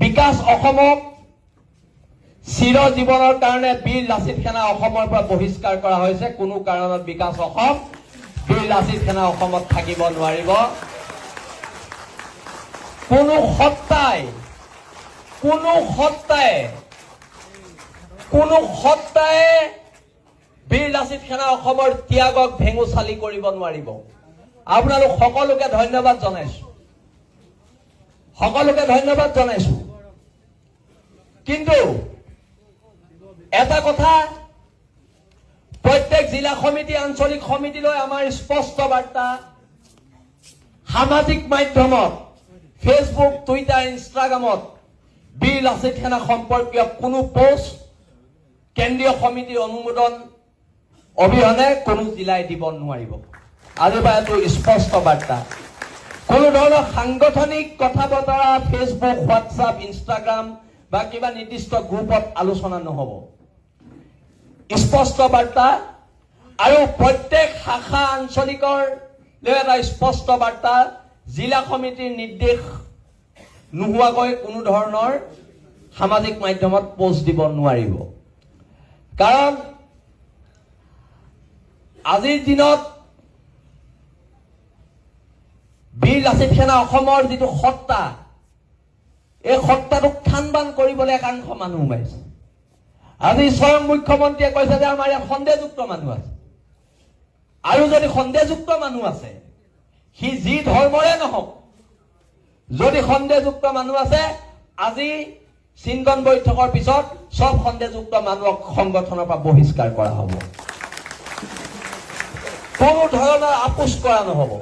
বিকাশ অসমক চিৰ জীৱনৰ কাৰণে বীৰ লাচিত সেনা অসমৰ পৰা বহিষ্কাৰ কৰা হৈছে। কোনো কাৰণত বিকাশ অসম বীৰ লাচিত সেনা অসমত থাকিব নোৱাৰিব। কোনো সত্তাই বীৰ লাচিত সেনা অসমৰ ত্যাগক ভেঙুচালি কৰিব নোৱাৰিব। আপোনালোক সকলোকে ধন্যবাদ জনাইছো। কিন্তু এটা কথা, প্ৰত্যেক জিলা সমিতি আঞ্চলিক সমিতিলৈ আমাৰ স্পষ্ট বাৰ্তা, সামাজিক মাধ্যমত ফেচবুক, টুইটাৰ, ইনষ্টাগ্ৰামত বীৰ লাচিত সেনা সম্পৰ্কীয় কোনো পোষ্ট কেন্দ্ৰীয় সমিতিৰ অনুমোদন অবিহনে কোনো জিলাই দিব নোৱাৰিব। আজিৰ পৰা এইটো স্পষ্ট বাৰ্তা। কোনো ধৰণৰ সাংগঠনিক কথা বতৰা ফেচবুক, হোৱাটছআপ, ইনষ্টাগ্ৰাম বা কিবা নিৰ্দিষ্ট গ্ৰুপত আলোচনা নহব। স্পষ্ট বাৰ্তা। আৰু প্ৰত্যেক শাখা আঞ্চলিকৰ এটা স্পষ্ট বাৰ্তা, জিলা সমিতিৰ নিৰ্দেশ নোহোৱাকৈ কোনো ধৰণৰ সামাজিক মাধ্যমত পোষ্ট দিব নোৱাৰিব। কাৰণ আজিৰ দিনত বীৰ লাচিত সেনা অসমৰ যিটো সত্তা, এই সত্তাটোক থান-বান কৰিবলৈ একাংশ মানুহ সোমাইছে। আজি স্বয়ং মুখ্যমন্ত্ৰীয়ে কৈছে যে আমাৰ ইয়াত সন্দেহযুক্ত মানুহ আছে। আৰু যদি সন্দেহযুক্ত মানুহ আছে, সি যি ধৰ্মৰে নহওক, যদি সন্দেহযুক্ত মানুহ আছে, আজি চিন্তন বৈঠকৰ পিছত সব সন্দেহযুক্ত মানুহক সংগঠনৰ পৰা বহিষ্কাৰ কৰা হ'ব। কোনো ধৰণৰ আপোচ কৰা নহব।